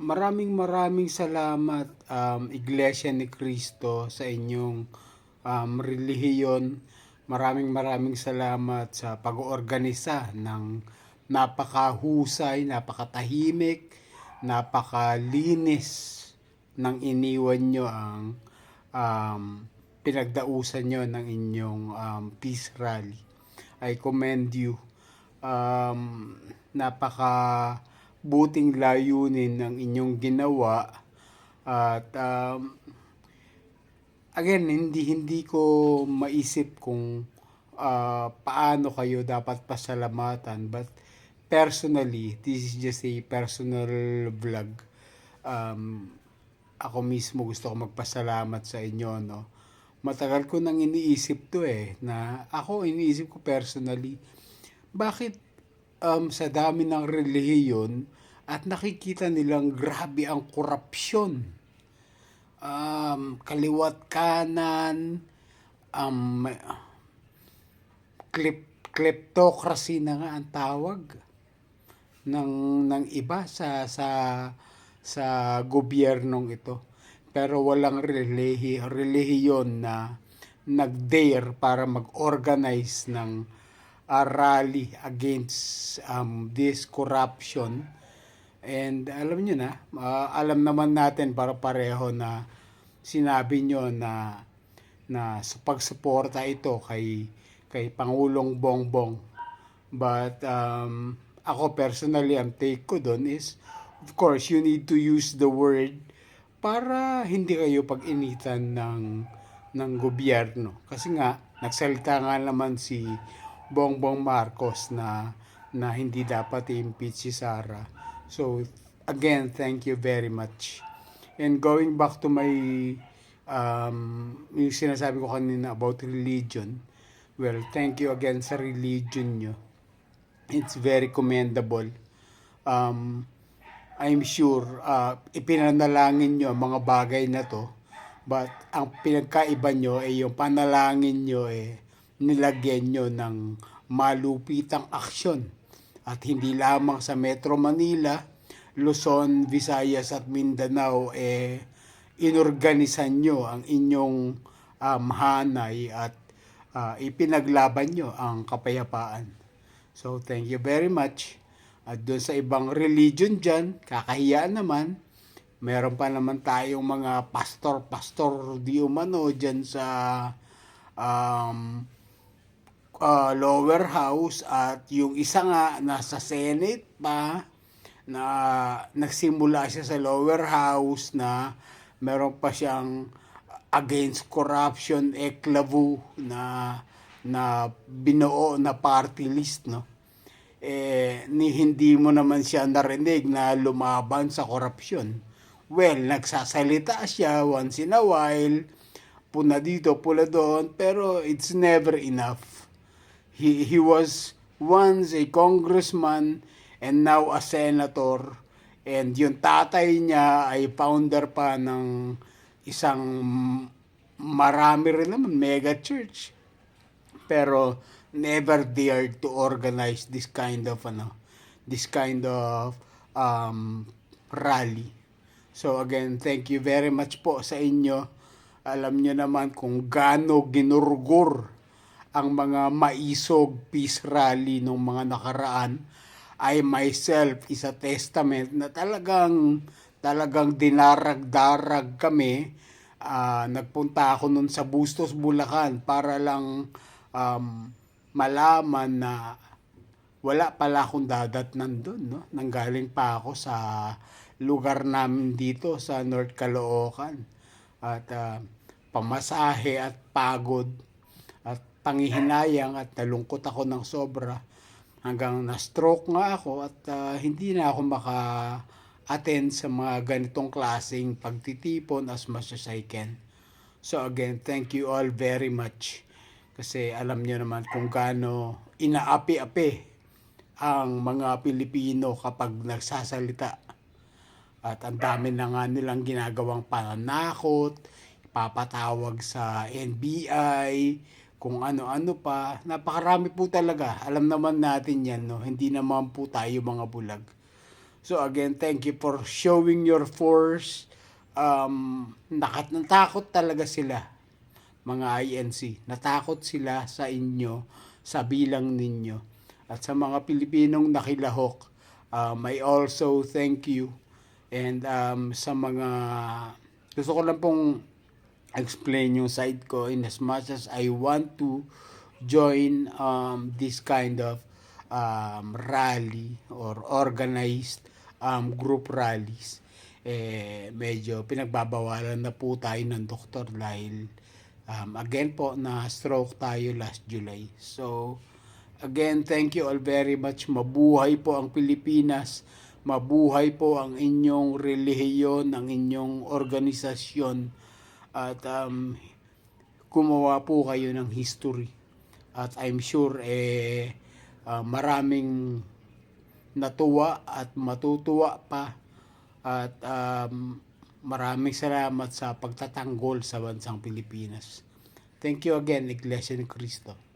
Maraming salamat, Iglesia ni Cristo, sa inyong relihiyon. Maraming salamat sa pag-oorganisa ng napakahusay, napakatahimik, napakalinis ng iniwan nyo ang um, pinagdausan nyo ng inyong peace rally. I commend you. Napaka buting layunin ng inyong ginawa at again, hindi ko maisip kung paano kayo dapat pasalamatan, but personally, this is just a personal vlog. um, Ako mismo gusto ko magpasalamat sa inyo, no. Matagal ko nang iniisip to na ako iniisip ko personally, bakit sa dami ng relihiyon at nakikita nilang grabe ang korupsyon, kaliwat kanan, um, kleptocracy na nga ang tawag ng iba sa gobyernong ito, pero walang relihiyon na nag-dare para mag-organize ng rally against this corruption. And alam nyo na, alam naman natin para pareho na sinabi nyo na sa pagsuporta ito kay Pangulong Bongbong. But ako personally, ang take ko doon is, of course, you need to use the word para hindi kayo pag-initan ng gobyerno. Kasi nga, nagsalita nga naman si Bongbong Marcos na hindi dapat i-impeach si Sara. So, again, thank you very much. And going back to my, yung sinasabi ko kanina about religion, well, thank you again sa religion nyo. It's very commendable. I'm sure ipinanalangin nyo ang mga bagay na to, but ang pinagkaiba nyo ay yung panalangin nyo nilagyan nyo ng malupitang aksyon. At hindi lamang sa Metro Manila, Luzon, Visayas at Mindanao, inorganisan nyo ang inyong hanay at ipinaglaban nyo ang kapayapaan. So, thank you very much. At doon sa ibang religion dyan, kakahiyaan naman, meron pa naman tayong mga pastor di umano dyan sa lower house, at yung isa nga nasa Senate pa, na nagsimula siya sa lower house na meron pa siyang against corruption eklavu na binuo na party list, no. Ni hindi mo naman siya narinig na lumaban sa korupsyon. Well, nagsasalita siya once in a while, puna dito, pula doon, pero it's never enough. He was once a congressman and now a senator, and yung tatay niya ay founder pa ng isang marami rin naman mega church, pero never dared to organize this kind of rally. So again, thank you very much po sa inyo. Alam nyo naman kung gaano ginurgur ang mga maisog peace rally nung mga nakaraan. I myself is a testament na talagang dinarag-darag kami. Nagpunta ako nun sa Bustos, Bulacan para lang malaman na wala pala akong dadatnan doon, no? Nanggaling pa ako sa lugar namin dito sa North Caloocan. At pamasahe at pagod at panghihinayang, at nalungkot ako ng sobra hanggang na-stroke nga ako, at hindi na ako maka-attend sa mga ganitong klaseng pagtitipon as much as I can. So again, thank you all very much. Kasi alam niyo naman kung gaano inaapi-api ang mga Pilipino kapag nagsasalita. At ang dami na nga nilang ginagawang pananakot, papatawag sa NBI, kung ano-ano pa. Napakarami po talaga. Alam naman natin yan, no? Hindi naman po tayo mga bulag. So again, thank you for showing your force. Natakot talaga sila, mga INC. Natakot sila sa inyo, sa bilang ninyo. At sa mga Pilipinong nakilahok, I also thank you. And sa mga, gusto ko lang pong explain yung side ko in as much as I want to join this kind of rally or organized group rallies. Medyo pinagbabawalan na po tayo ng doktor dahil again po na stroke tayo last July. So again, thank you all very much. Mabuhay po ang Pilipinas. Mabuhay po ang inyong relihiyon, ang inyong organisasyon. At gumawa po kayo ng history. At I'm sure maraming natuwa at matutuwa pa. At maraming salamat sa pagtatanggol sa bansang Pilipinas. Thank you again, Iglesia ni Cristo.